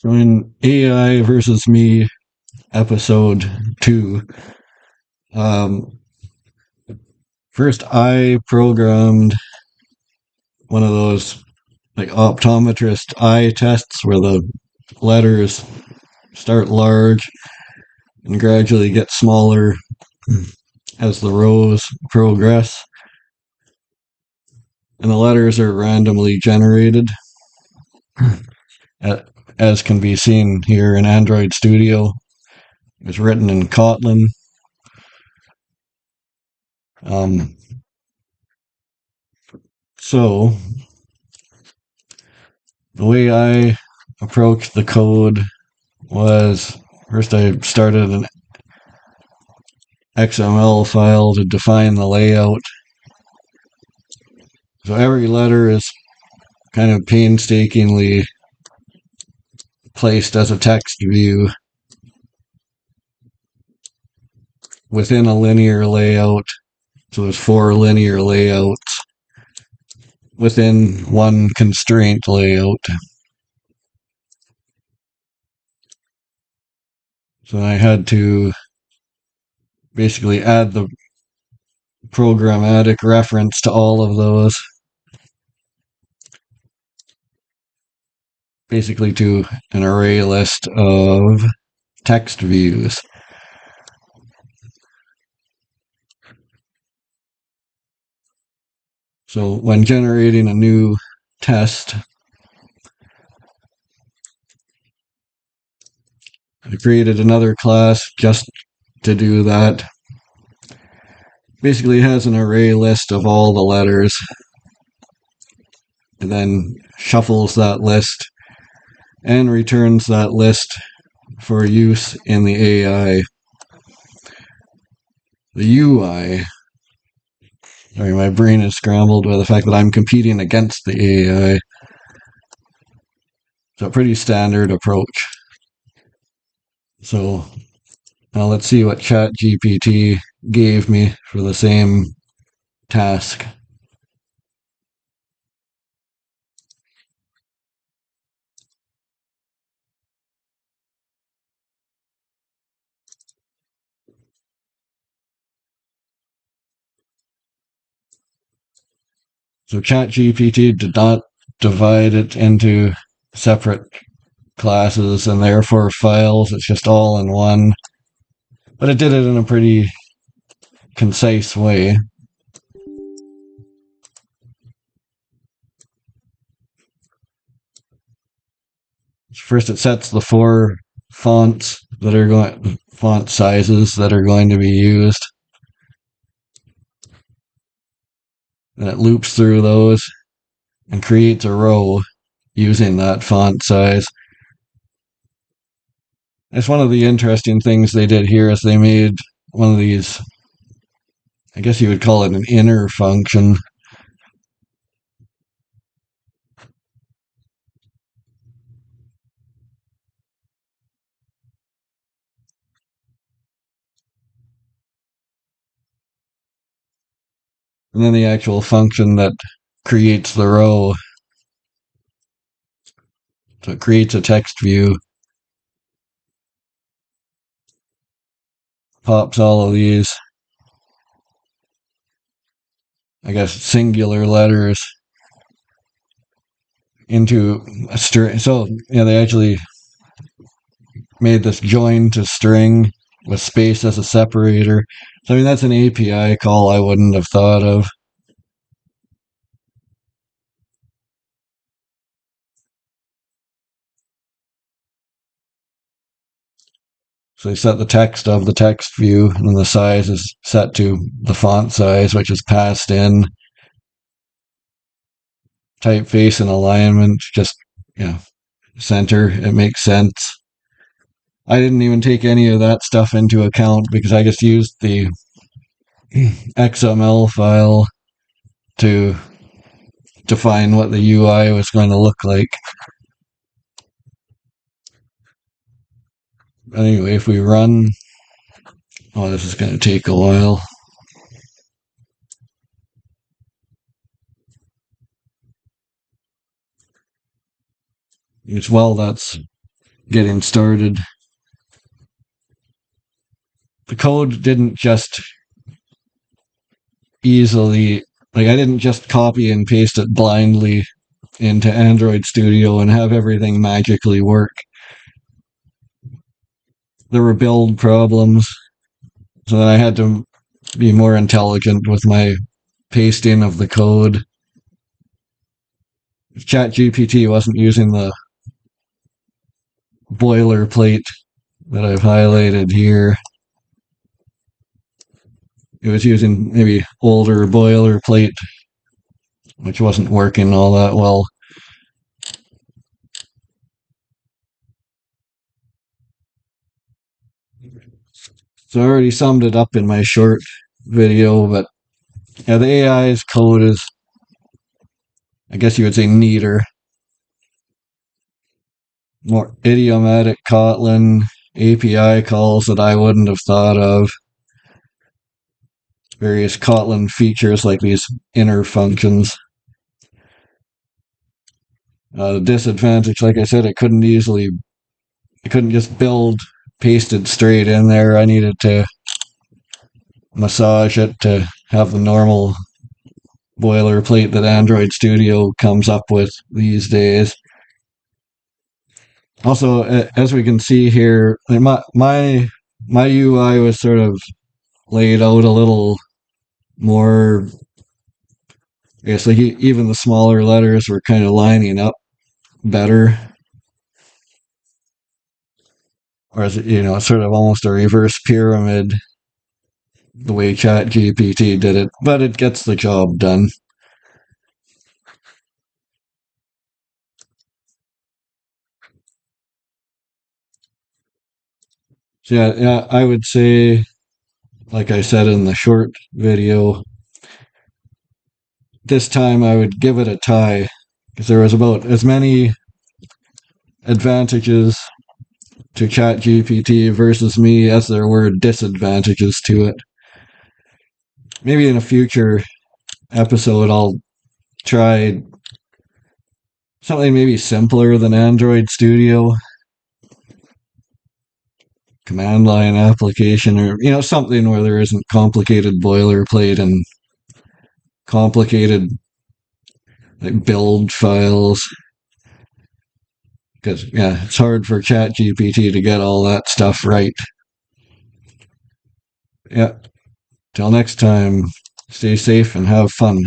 So in AI versus me, episode 2, um, first I programmed one of those like optometrist eye tests where the letters start large and gradually get smaller as the rows progress. And the letters are randomly generated, as can be seen here in Android Studio. It's written in Kotlin. So the way I approached the code was first I started an XML file to define the layout. So every letter is kind of painstakingly placed as a text view within a linear layout. So there's 4 linear layouts within one constraint layout. So I had to basically add the programmatic reference to all of those, basically to an array list of text views. So when generating a new test, I created another class just to do that. Basically, it has an array list of all the letters, and then shuffles that list and returns that list for use in the AI. The UI, sorry, my brain is scrambled by the fact that I'm competing against the AI. It's a pretty standard approach. So now let's see what ChatGPT gave me for the same task. So ChatGPT did not divide it into separate classes and therefore files. It's just all in one. But it did it in a pretty concise way. First, it sets the 4 font sizes that are going to be used. And it loops through those and creates a row using that font size. It's one of the interesting things they did here is they made one of these, I guess you would call it an inner function. And then the actual function that creates the row. So it creates a text view. Pops all of these, I guess, singular letters into a string. So, yeah, they actually made this join to string with space as a separator. So, I mean, that's an API call I wouldn't have thought of. So they set the text of the text view, and the size is set to the font size, which is passed in. Typeface and alignment, just, center. It makes sense. I didn't even take any of that stuff into account because I just used the XML file to define what the UI was going to look like. Anyway, if we run, this is going to take a while. As well, that's getting started. The code didn't just easily, like, I didn't just copy and paste it blindly into Android Studio and have everything magically work. There were build problems, so then I had to be more intelligent with my pasting of the code. If ChatGPT wasn't using the boilerplate that I've highlighted here, it was using maybe older boilerplate, which wasn't working all that well. So I already summed it up in my short video, but yeah, the AI's code is, I guess you would say, neater. More idiomatic Kotlin, API calls that I wouldn't have thought of. Various Kotlin features like these inner functions. The disadvantage, like I said, I couldn't just build pasted straight in there. I needed to massage it to have the normal boilerplate that Android Studio comes up with these days. Also, as we can see here, my UI was sort of laid out a little more. I guess like even the smaller letters were kind of lining up better, or is it, sort of almost a reverse pyramid the way ChatGPT did it, but it gets the job done. So yeah, I would say, like I said in the short video, this time I would give it a tie because there was about as many advantages to ChatGPT versus me as there were disadvantages to it. Maybe in a future episode I'll try something maybe simpler than Android Studio, command line application, or something where there isn't complicated boilerplate and complicated like build files. Because it's hard for ChatGPT to get all that stuff right. Yeah. Till next time, stay safe and have fun.